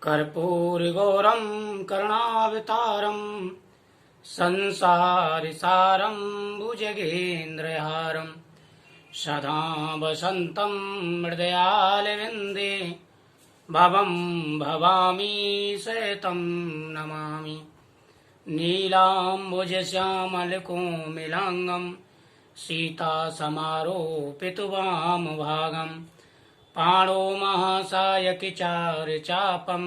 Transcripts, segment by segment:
कर्पूरगौरं करुणावतारं संसारसारं भुजगेन्द्रहारं सदा वसन्तं हृदयारविन्दे भवं भवामि सहितं नमामि। नीलाम्बुजश्यामलकोमलाङ्गं सीतासमारोपितवामभागं पाणो महासायकचारुचापं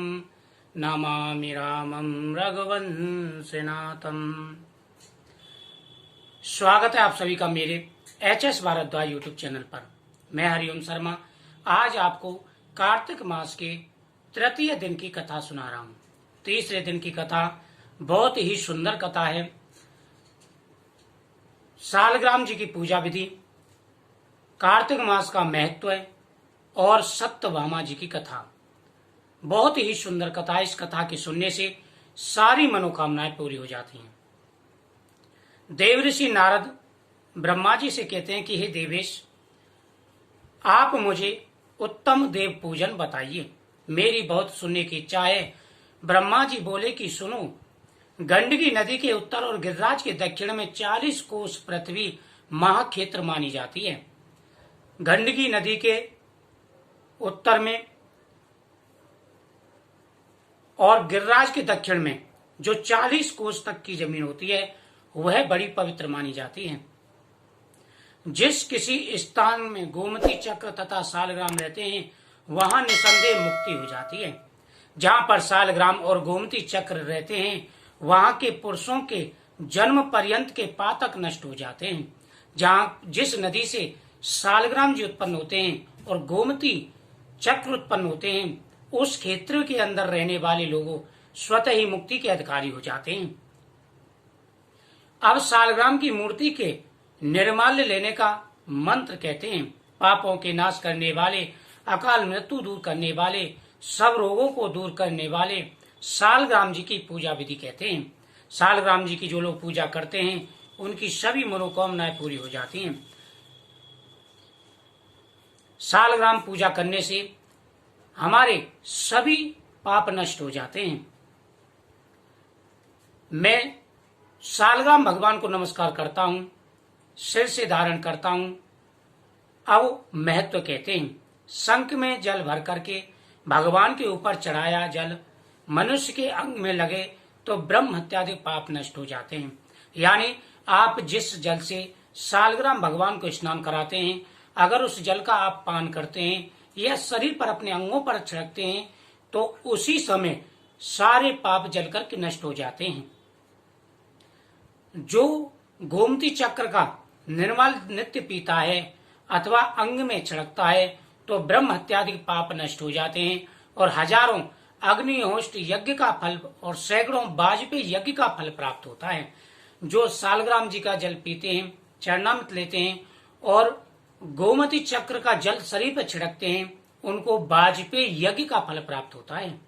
नमामि रामं रघुवंशनाथम। स्वागत है आप सभी का मेरे एचएस भारद्वाज यूट्यूब चैनल पर। मैं हरिओम शर्मा आज आपको कार्तिक मास के तृतीय दिन की कथा सुना रहा हूँ। तीसरे दिन की कथा बहुत ही सुंदर कथा है। सालग्राम जी की पूजा विधि, कार्तिक मास का महत्व और सत्यभामा जी की कथा। बहुत ही सुंदर कथा। इस कथा के सुनने से सारी मनोकामनाएं पूरी हो जाती हैं। देवऋषि नारद ब्रह्मा जी से कहते हैं कि हे देवेश, आप मुझे उत्तम देव पूजन बताइए, मेरी बहुत सुनने की इच्छा है। ब्रह्मा जी बोले कि सुनो, गंडकी नदी के उत्तर और गिरिराज के दक्षिण में 40 कोस पृथ्वी महाक्षेत्र मानी जाती है। गंडकी नदी के उत्तर में और गिरिराज के दक्षिण में जो 40 कोस तक की जमीन होती है वह बड़ी पवित्र मानी जाती है। जिस किसी स्थान में गोमती चक्र तथा सालग्राम रहते हैं वहां निसंदेह मुक्ति हो जाती है। जहां पर सालग्राम और गोमती चक्र रहते हैं वहां के पुरुषों के जन्म पर्यंत के पातक नष्ट हो जाते हैं। जहां जिस नदी से सालग्राम जी उत्पन्न होते हैं और गोमती चक्र उत्पन्न होते हैं उस क्षेत्र के अंदर रहने वाले लोगों स्वतः ही मुक्ति के अधिकारी हो जाते हैं। अब सालग्राम की मूर्ति के निर्माल्य लेने का मंत्र कहते हैं। पापों के नाश करने वाले, अकाल मृत्यु दूर करने वाले, सब रोगों को दूर करने वाले सालग्राम जी की पूजा विधि कहते हैं। सालग्राम जी की जो लोग पूजा करते हैं उनकी सभी मनोकामनाएं पूरी हो जाती हैं। सालग्राम पूजा करने से हमारे सभी पाप नष्ट हो जाते हैं। मैं सालग्राम भगवान को नमस्कार करता हूं, सिर से धारण करता हूं। अब महत्व कहते हैं, शंख में जल भर करके भगवान के ऊपर चढ़ाया जल मनुष्य के अंग में लगे तो ब्रह्म हत्यादि पाप नष्ट हो जाते हैं। यानी आप जिस जल से सालग्राम भगवान को स्नान कराते हैं, अगर उस जल का आप पान करते हैं या शरीर पर अपने अंगों पर छिड़कते हैं तो उसी समय सारे पाप जल करके नष्ट हो जाते हैं। जो गोमती चक्र का निर्मल नित्य पीता है अथवा अंग में छिड़कता है तो ब्रह्म हत्यादि पाप नष्ट हो जाते हैं और हजारों अग्निहोष्ट यज्ञ का फल और सैकड़ों वाजपेयी यज्ञ का फल प्राप्त होता है। जो सालग्राम जी का जल पीते हैं, चरणामृत लेते हैं और गोमती चक्र का जल शरीर पर छिड़कते हैं उनको वाजपेयी यज्ञ का फल प्राप्त होता है।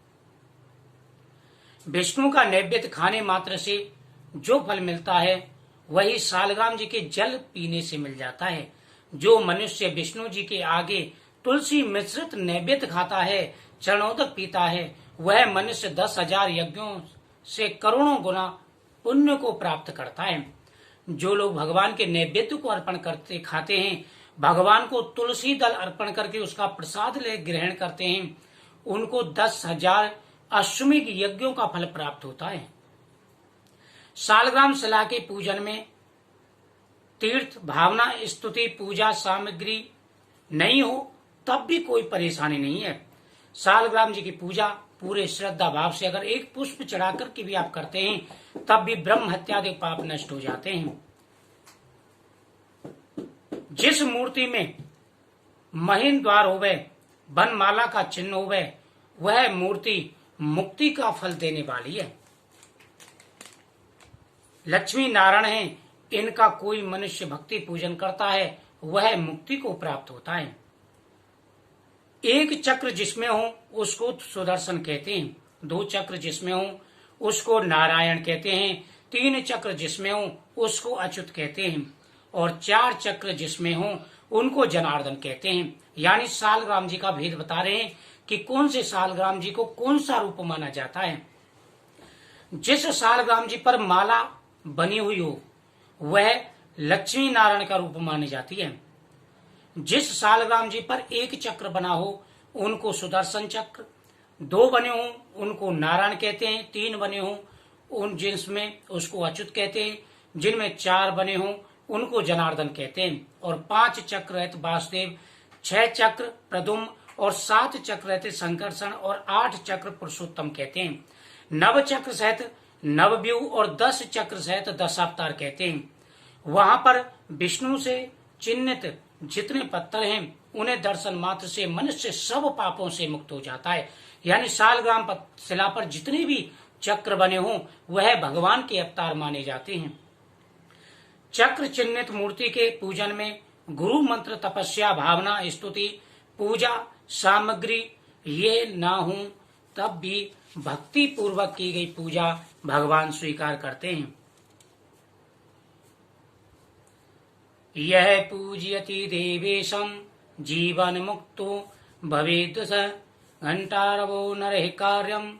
विष्णु का नैवेद्य खाने मात्र से जो फल मिलता है वही सालग्राम जी के जल पीने से मिल जाता है। जो मनुष्य विष्णु जी के आगे तुलसी मिश्रित नैवेद्य खाता है, चरणोदक पीता है, वह मनुष्य 10,000 यज्ञों से करोड़ों गुना पुण्य को प्राप्त करता है। जो लोग भगवान के नैवेद्य को अर्पण करते खाते हैं, भगवान को तुलसी दल अर्पण करके उसका प्रसाद ले ग्रहण करते हैं, उनको 10,000 अश्वमेध यज्ञों का फल प्राप्त होता है। सालग्राम शिला के पूजन में तीर्थ भावना स्तुति पूजा सामग्री नहीं हो तब भी कोई परेशानी नहीं है। सालग्राम जी की पूजा पूरे श्रद्धा भाव से अगर एक पुष्प चढ़ा करके भी आप करते हैं तब भी ब्रह्म हत्यादि पाप नष्ट हो जाते हैं। जिस मूर्ति में महीन द्वार होवे, वनमाला का चिन्ह होवे, वह मूर्ति मुक्ति का फल देने वाली है। लक्ष्मी नारायण है, इनका कोई मनुष्य भक्ति पूजन करता है वह मुक्ति को प्राप्त होता है। एक चक्र जिसमें हो उसको सुदर्शन कहते हैं, 2 चक्र जिसमें हो उसको नारायण कहते हैं, 3 चक्र जिसमें हो उसको अच्युत कहते हैं और 4 चक्र जिसमें हो उनको जनार्दन कहते हैं। यानी सालग्राम जी का भेद बता रहे हैं कि कौन से सालग्राम जी को कौन सा रूप माना जाता है। जिस सालग्राम जी पर माला बनी हुई हो वह लक्ष्मी नारायण का रूप मानी जाती है। जिस सालग्राम जी पर एक चक्र बना हो उनको सुदर्शन चक्र, 2 बने हो उनको नारायण कहते हैं, 3 बने हो उन जिनमें उसको अच्युत कहते हैं, जिनमें 4 बने हो उनको जनार्दन कहते हैं, और 5 चक्र रहते वासुदेव, 6 चक्र प्रद्युम्न और 7 चक्र रहते संकर्षण और 8 चक्र पुरुषोत्तम कहते हैं। 9 चक्र सहित नवव्यूह और 10 चक्र सहित दशावतार कहते हैं। वहां पर विष्णु से चिन्हित जितने पत्थर हैं उन्हें दर्शन मात्र से मनुष्य सब पापों से मुक्त हो जाता है। यानी सालग्राम शिला पर जितने भी चक्र बने हों वह भगवान के अवतार माने जाते हैं। चक्र चिन्हित मूर्ति के पूजन में गुरु मंत्र, तपस्या, भावना, स्तुति, पूजा सामग्री ये ना हो तब भी भक्ति पूर्वक की गई पूजा भगवान स्वीकार करते हैं। यह पूजयति देवेशम जीवन मुक्तो भवेद स घंटारवो नरहि कार्यम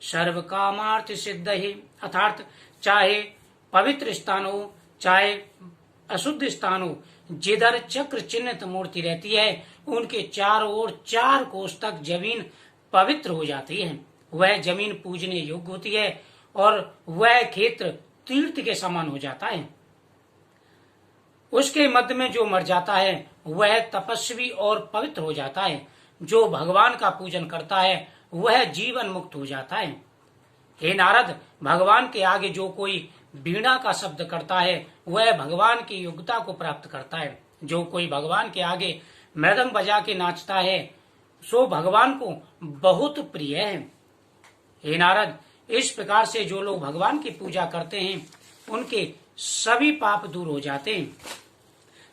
सर्व कामार्थ सिद्धहि। अर्थात चाहे पवित्र स्थान हो चाहे अशुद्ध स्थान हो, जिधर चक्र चिन्हित मूर्ति रहती है उनके चारों ओर 4 कोस तक जमीन पवित्र हो जाती है। वह जमीन पूजने योग्य होती है और वह क्षेत्र तीर्थ के समान हो जाता है। उसके मध्य में जो मर जाता है वह तपस्वी और पवित्र हो जाता है। जो भगवान का पूजन करता है वह जीवन मुक्त हो जाता है। हे नारद, भगवान के आगे जो कोई वीणा का शब्द करता है वह भगवान की योग्यता को प्राप्त करता है। जो कोई भगवान के आगे मृदंग बजा के नाचता है सो भगवान को बहुत प्रिय है। हे नारद, इस प्रकार से जो लोग भगवान की पूजा करते हैं उनके सभी पाप दूर हो जाते हैं।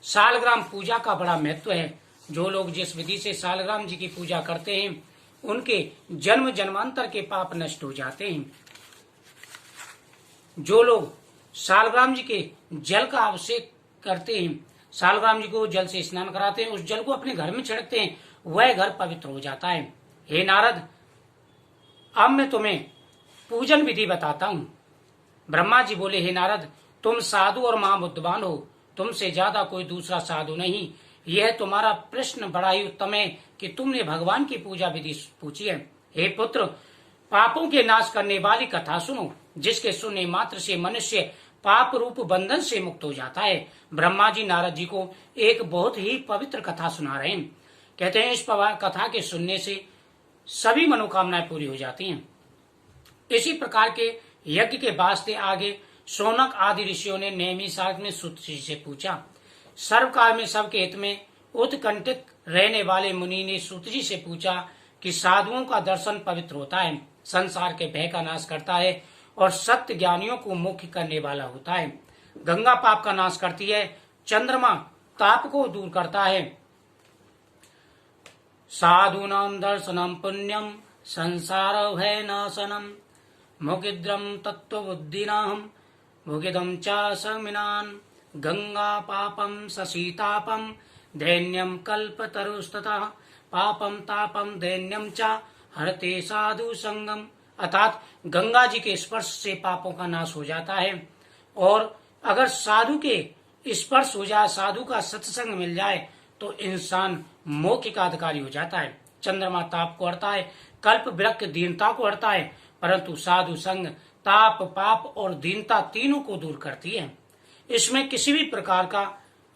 सालग्राम पूजा का बड़ा महत्व है। जो लोग जिस विधि से सालग्राम जी की पूजा करते हैं उनके जन्म जन्मांतर के पाप नष्ट हो जाते हैं। जो लोग सालग्राम जी के जल का अभिषेक करते हैं, सालग्राम जी को जल से स्नान कराते हैं, उस जल को अपने घर में छिड़कते हैं, वह घर पवित्र हो जाता है। हे नारद, अब मैं तुम्हें पूजन विधि बताता हूँ। ब्रह्मा जी बोले, हे नारद, तुम साधु और महाबुद्धिमान हो, तुमसे ज्यादा कोई दूसरा साधु नहीं। यह तुम्हारा प्रश्न बड़ा ही उत्तम है कि तुमने भगवान की पूजा विधि पूछी है। हे पुत्र, पापों के नाश करने वाली कथा सुनो, जिसके सुनने मात्र से मनुष्य पाप रूप बंधन से मुक्त हो जाता है। ब्रह्मा जी नारद जी को एक बहुत ही पवित्र कथा सुना रहे हैं। कहते हैं इस कथा के सुनने से सभी मनोकामनाएं पूरी हो जाती हैं। इसी प्रकार के यज्ञ के वास्ते आगे शौनक आदि ऋषियों ने नैमिषारण्य में सूत जी से पूछा। सर्वकाल में सबके हित में उत्कंठित रहने वाले मुनि ने सूत जी से पूछा कि साधुओं का दर्शन पवित्र होता है, संसार के भय का नाश करता है और सत्य ज्ञानियों को मुख्य करने वाला होता है। गंगा पाप का नाश करती है, चंद्रमा ताप को दूर करता है। साधूनां दर्शनम पुण्यम संसार भय नाशनम मुगिद्रम तत्व बुद्धिनाहम भुगिदम च समिनान गंगा पापम ससीतापम दैन्यम कल्पतरुस्ततः पापम तापम दैन्यम च हरते साधु संगम। अर्थात गंगा जी के स्पर्श से पापों का नाश हो जाता है और अगर साधु के स्पर्श हो जाए, साधु का सत्संग मिल जाए तो इंसान मोक्ष का अधिकारी हो जाता है। चंद्रमा ताप को हरता है, कल्प वृक्ष दीनता को हरता है, परंतु साधु संग ताप, पाप और दीनता तीनों को दूर करती है। इसमें किसी भी प्रकार का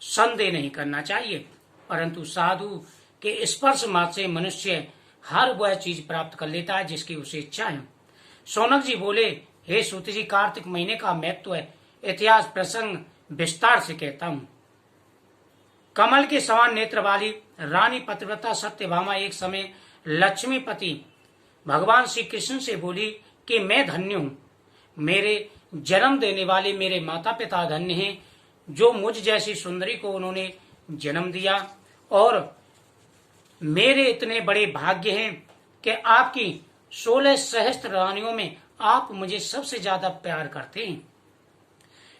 संदेह नहीं करना चाहिए। परंतु साधु के स्पर्श मात्र से मनुष्य हर वह चीज प्राप्त कर लेता है जिसकी उसे इच्छा है। शौनक जी बोले, हे सूत जी, कार्तिक महीने का महत्व है, इतिहास प्रसंग विस्तार से कहता हूँ। कमल के समान नेत्र वाली रानी पतिव्रता सत्यभामा एक समय लक्ष्मीपति भगवान श्री कृष्ण से बोली कि मैं धन्य हूँ, मेरे जन्म देने वाले मेरे माता पिता धन्य हैं, जो मुझ जैसी सुंदरी को उन्होंने जन्म दिया, और मेरे इतने बड़े भाग्य हैं कि आपकी 16 सहस्त्र रानियों में आप मुझे सबसे ज्यादा प्यार करते हैं।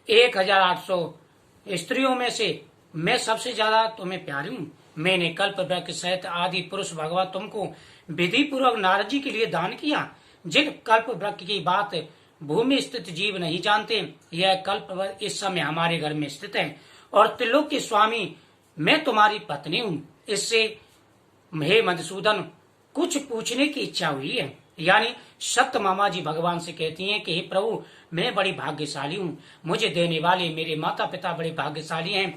1800 स्त्रियों में से मैं सबसे ज्यादा तुम्हें प्यारी हूँ। मैंने कल्प वृक्ष सहित आदि पुरुष भगवान तुमको विधि पूर्वक नारद जी के लिए दान किया। जिन कल्प वृक्ष की बात भूमि स्थित जीव नहीं जानते, यह कल्प इस समय हमारे घर में स्थित है और त्रिलोक के स्वामी मैं तुम्हारी पत्नी हूँ। इससे हे मधुसूदन कुछ पूछने की इच्छा हुई है। यानी सत्य मामा जी भगवान से कहती हैं कि हे प्रभु, मैं बड़ी भाग्यशाली हूँ, मुझे देने वाले मेरे माता पिता बड़े भाग्यशाली हैं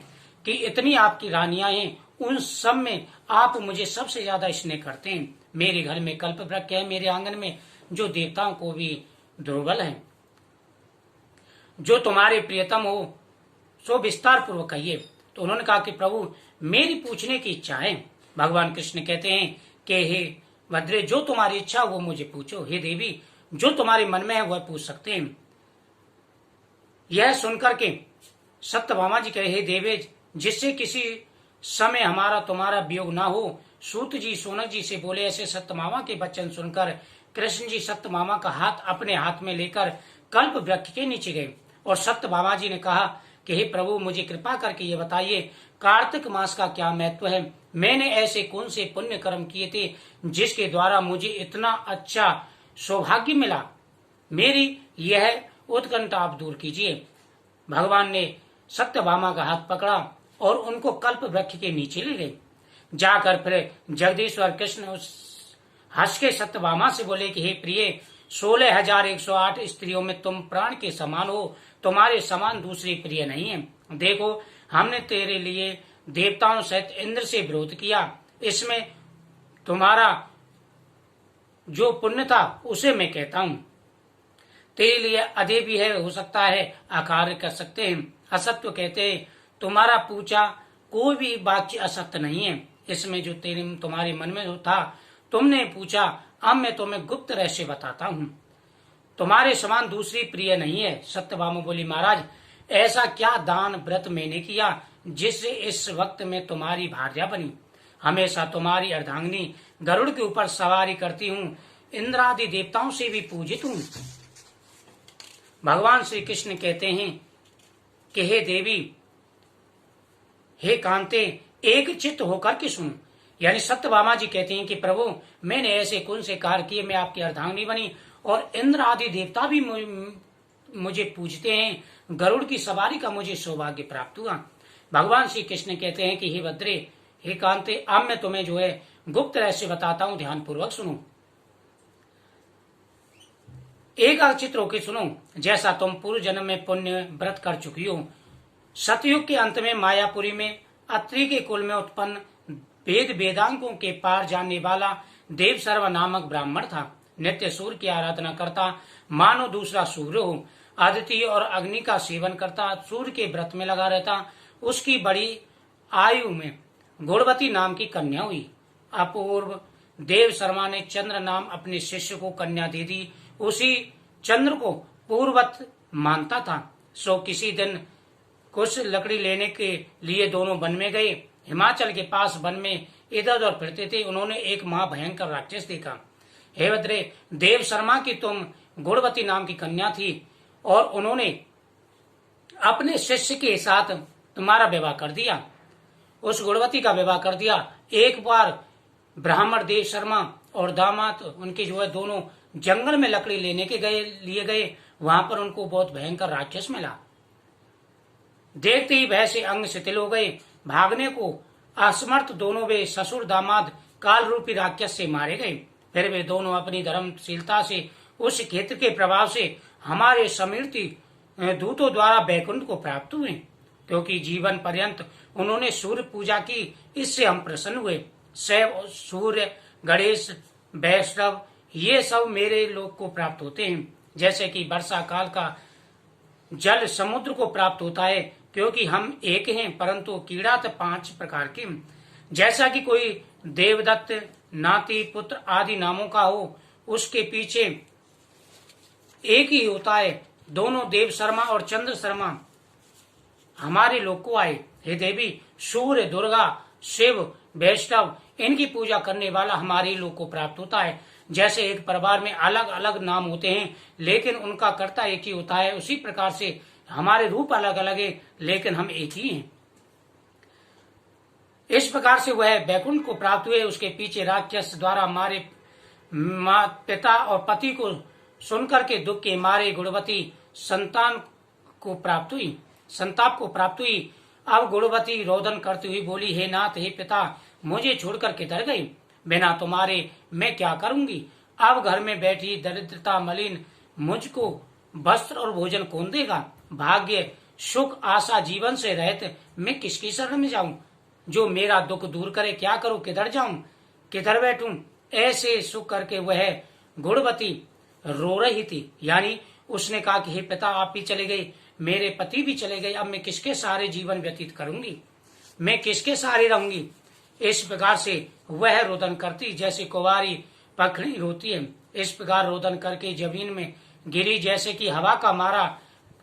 कि इतनी आपकी रानियां हैं, उन सब में आप मुझे सबसे ज्यादा स्नेह करते हैं। मेरे घर में कल्प वृक्ष है, मेरे आंगन में जो देवताओं को भी दुर्बल है। जो तुम्हारे प्रियतम हो सो विस्तार पूर्वक कहिए। तो उन्होंने कहा कि प्रभु मेरी पूछने की इच्छा है। भगवान कृष्ण कहते हैं कि हे भद्रे, जो तुम्हारी इच्छा वो मुझे पूछो। हे देवी, जो तुम्हारे मन में है वह पूछ सकते हैं। यह सुनकर के सत्यभामा जी कहे, हे देवे, जिससे किसी समय हमारा तुम्हारा वियोग ना हो। सूत जी सोनक जी से बोले। ऐसे सत्यभामा के वचन सुनकर कृष्ण जी सत्यभामा का हाथ अपने हाथ में लेकर कल्प वृक्ष के नीचे गए और सत्यभामा जी ने कहा कि हे प्रभु, मुझे कृपा करके ये बताइए, कार्तिक मास का क्या महत्व है? मैंने ऐसे कौन से पुण्य कर्म किए थे जिसके द्वारा मुझे इतना अच्छा सौभाग्य मिला? मेरी यह उत्कंठा आप दूर कीजिए। भगवान ने सत्यभामा का हाथ पकड़ा और उनको कल्प वृक्ष के नीचे ले गए। जाकर फिर जगदीश्वर कृष्ण उस हंस के सत्यभामा से बोले कि हे प्रिय, 16,108 स्त्रियों में तुम प्राण के समान हो, तुम्हारे समान दूसरी प्रिय नहीं है। देखो, हमने तेरे लिए देवताओं सहित इंद्र से विरोध किया, इसमें तुम्हारा जो पुण्य था उसे मैं कहता हूँ। तेरे लिए अधे भी है, हो सकता है आकार कर सकते हैं। असत्य कहते हैं, तुम्हारा पूछा कोई भी वाक्य असत्य नहीं है। इसमें जो तुम्हारे मन में था तुमने पूछा, अब मैं तुम्हें गुप्त रहस्य बताता हूँ। तुम्हारे समान दूसरी प्रिय नहीं है। सत्यभामा बोली, महाराज, ऐसा क्या दान व्रत मैंने किया जिससे इस वक्त में तुम्हारी भार्या बनी? हमेशा तुम्हारी अर्धांगिनी गरुड़ के ऊपर सवारी करती हूँ, इंद्रादि देवताओं से भी पूजित हूँ। भगवान श्री कृष्ण कहते हैं कि हे देवी, हे कांते, एक चित्त होकर के सुनो। यानी सत्यभामा जी कहते हैं कि प्रभु, मैंने ऐसे कौन से कार्य किए, मैं आपकी अर्धांगिनी बनी और इंद्र आदि देवता भी मुझे पूजते हैं, गरुड़ की सवारी का मुझे सौभाग्य प्राप्त हुआ। भगवान श्री कृष्ण कहते हैं कि हे भद्रे, हे कांते, अब मैं तुम्हें जो है गुप्त रहस्य बताता हूँ, ध्यान पूर्वक सुनो। एक चित्र होकर सुनो। जैसा तुम पूर्व जन्म में पुण्य व्रत कर चुकी हो, सतयुग के अंत में मायापुरी में अत्रि के कुल में उत्पन्न वेद वेदांगों के पार जानने वाला देव सर्व नामक ब्राह्मण था। नित्य सूर्य की आराधना करता, मानो दूसरा सूर्य हो। आदित्य और अग्नि का सेवन करता, सूर्य के व्रत में लगा रहता। उसकी बड़ी आयु में गुणवती नाम की कन्या हुई। अपूर्व देव शर्मा ने चंद्र नाम अपने शिष्य को कन्या दे दी। उसी चंद्र को पूर्ववत मानता था। सो किसी दिन कुछ लकड़ी लेने के लिए दोनों वन में गए। हिमाचल के पास वन में इधर उधर फिरते थे। उन्होंने एक महाभयंकर राक्षस देखा। हे भद्रे, देव शर्मा की तुम गुणवती नाम की कन्या थी और उन्होंने अपने शिष्य के साथ तुम्हारा विवाह कर दिया, उस गुणवती का विवाह कर दिया। एक बार ब्राह्मण देव शर्मा और दामाद उनके जो है दोनों जंगल में लकड़ी लेने के लिए गए। वहां पर उनको बहुत भयंकर राक्षस मिला। देखते ही भय से अंग शिथिल हो गए। भागने को असमर्थ दोनों वे ससुर दामाद काल रूपी राक्षस से मारे गए। फिर वे दोनों अपनी धर्मशीलता से, उस क्षेत्र के प्रभाव से हमारे समीरती दूतों द्वारा बैकुंठ को प्राप्त हुए। क्योंकि जीवन पर्यंत उन्होंने सूर्य पूजा की, इससे हम प्रसन्न हुए। शैव, सूर्य, गणेश, वैष्णव ये सब मेरे लोक को प्राप्त होते हैं। जैसे कि वर्षा काल का जल समुद्र को प्राप्त होता है, क्योंकि हम एक हैं, परंतु कीड़ा तो 5 प्रकार के। जैसा कि कोई देवदत्त, नाती, पुत्र आदि नामों का हो, उसके पीछे एक ही होता है। दोनों देव शर्मा और चंद्र शर्मा हमारे लोक को आए। हे देवी, सूर्य, दुर्गा, शिव, वैष्णव इनकी पूजा करने वाला हमारे लोक को प्राप्त होता है। जैसे एक परिवार में अलग अलग नाम होते हैं लेकिन उनका कर्ता एक ही होता है, उसी प्रकार से हमारे रूप अलग अलग है लेकिन हम एक ही हैं। इस प्रकार से वह बैकुंठ को प्राप्त हुए। उसके पीछे राक्षस द्वारा मारे पिता और पति को सुनकर के दुख के मारे गुणवती संताप को प्राप्त हुई। अब गुणवती रोदन करती हुई बोली, हे नाथ, हे पिता, मुझे छोड़कर किधर गई? बिना तुम्हारे मैं क्या करूंगी? अब घर में बैठी दरिद्रता मलिन मुझको वस्त्र और भोजन कौन देगा? भाग्य सुख आशा जीवन से रहते मैं किसकी शरण में जाऊं? जो मेरा दुख दूर करे, क्या करूं? किधर जाऊं? किधर बैठूं? ऐसे सुख करके वह गुणवती रो रही थी। यानी उसने कहा कि हे पिता, आप भी चले गए, मेरे पति भी चले गए, अब मैं किसके सहारे जीवन व्यतीत करूंगी? मैं किसके सहारे रहूंगी? इस प्रकार से वह रोदन करती जैसे कुंवारी पखड़ी रोती है। इस प्रकार रोदन करके जमीन में गिरी जैसे कि हवा का मारा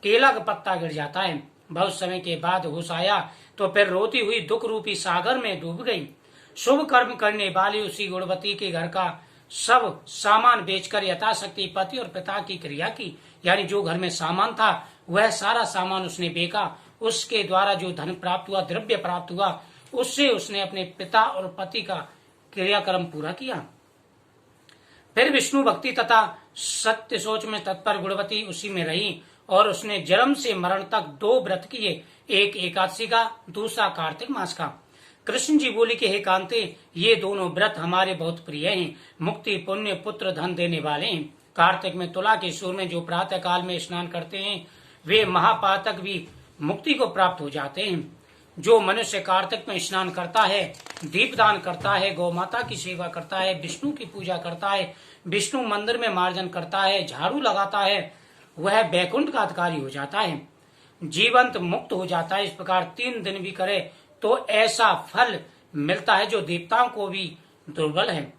केला का पत्ता गिर जाता है। बहुत समय के बाद होश आया तो फिर रोती हुई दुख रूपी सागर में डूब गई। शुभ कर्म करने वाली उसी गुणवती के घर का सब सामान बेचकर यथाशक्ति पति और पिता की क्रिया की। यानी जो घर में सामान था वह सारा सामान उसने बेचा। उसके द्वारा जो धन प्राप्त हुआ, द्रव्य प्राप्त हुआ, उससे उसने अपने पिता और पति का क्रियाक्रम पूरा किया। फिर विष्णु भक्ति तथा सत्य सोच में तत्पर गुणवती उसी में रही और उसने जन्म से मरण तक 2 व्रत किए, एक एकादशी का, दूसरा कार्तिक मास का। कृष्ण जी बोले कि हे कांते, ये दोनों व्रत हमारे बहुत प्रिय हैं, मुक्ति पुण्य पुत्र धन देने वाले हैं। कार्तिक में तुला के सूर्य में जो प्रातः काल में स्नान करते हैं वे महापातक भी मुक्ति को प्राप्त हो जाते हैं। जो मनुष्य कार्तिक में स्नान करता है, दीपदान करता है, गौ माता की सेवा करता है, विष्णु की पूजा करता है, विष्णु मंदिर में मार्जन करता है, झाड़ू लगाता है, वह बैकुंठ का अधिकारी हो जाता है, जीवंत मुक्त हो जाता है। इस प्रकार 3 दिन भी करे तो ऐसा फल मिलता है जो देवताओं को भी दुर्बल है।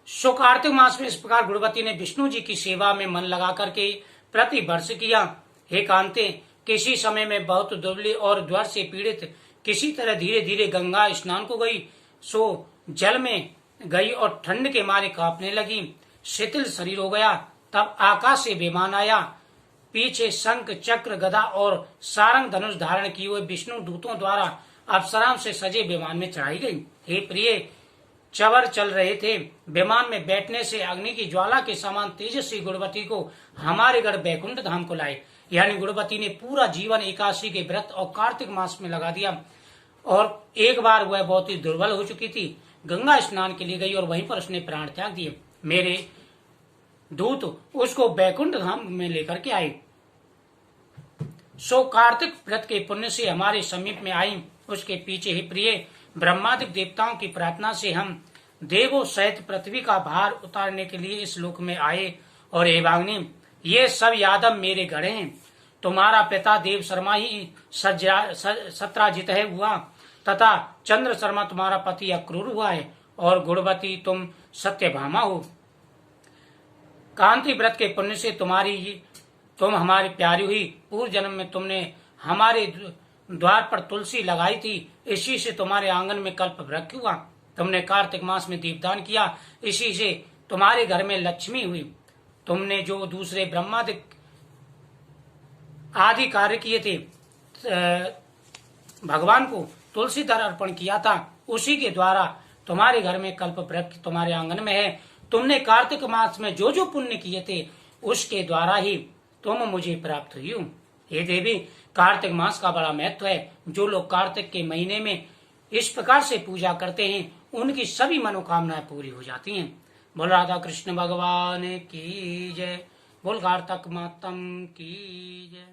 सो कार्तिक मास में इस प्रकार गुणवती ने विष्णु जी की सेवा में मन लगा करके प्रति वर्ष किया। हे कांते, किसी समय में बहुत दुर्बल और ज्वर से पीड़ित किसी तरह धीरे धीरे गंगा स्नान को गई। सो जल में गई और ठंड के मारे कांपने लगी, शिथिल शरीर हो गया। तब आकाश से विमान आया, पीछे शंख चक्र गदा और सारंग धनुष धारण किए हुए विष्णु दूतों द्वारा अप्सराओं से सजे विमान में चढ़ाई गई। हे प्रिय, चवर चल रहे थे। विमान में बैठने से अग्नि की ज्वाला के समान तेजस्वी गुणवती को हमारे गढ़ बैकुंठ धाम को लाए। यानी गुणवती ने पूरा जीवन एकादशी के व्रत और कार्तिक मास में लगा दिया। और एक बार वह बहुत ही दुर्बल हो चुकी थी, गंगा स्नान के लिए गई और वहीं पर उसने प्राण त्याग दिए। मेरे दूत उसको बैकुंठ धाम में लेकर के आए। सो कार्तिक व्रत के पुण्य से हमारे समीप में आई। उसके पीछे ही प्रिय ब्रह्मादिक देवताओं की प्रार्थना से हम देवों सहित पृथ्वी का भार उतारने के लिए इस लोक में आए। और हे भाग्नि, ये सब यादव मेरे गढ़े हैं। तुम्हारा पिता देव शर्मा ही सत्राजित है हुआ तथा चंद्र शर्मा तुम्हारा पति अक्रूर हुआ है और गुणवती तुम सत्यभामा हो। कांति व्रत के पुण्य से तुम हमारी प्यारी हुई। पूर्व जन्म में तुमने हमारे द्वार पर तुलसी लगाई थी, इसी से तुम्हारे आंगन में कल्प वृक्ष हुआ। तुमने कार्तिक मास में दीपदान किया, इसी से तुम्हारे घर में लक्ष्मी हुई। तुमने जो दूसरे ब्रह्मादिक आदि कार्य किए थे, भगवान को तुलसी दर अर्पण किया था, उसी के द्वारा तुम्हारे घर में कल्प वृक्ष तुम्हारे आंगन में है। तुमने कार्तिक मास में जो जो पुण्य किए थे उसके द्वारा ही तुम मुझे प्राप्त हुई हो। हे देवी, कार्तिक मास का बड़ा महत्व है। जो लोग कार्तिक के महीने में इस प्रकार से पूजा करते हैं उनकी सभी मनोकामनाएं पूरी हो जाती हैं। बोल राधा कृष्ण भगवान की जय, बोल कार्तिक मातम की जय।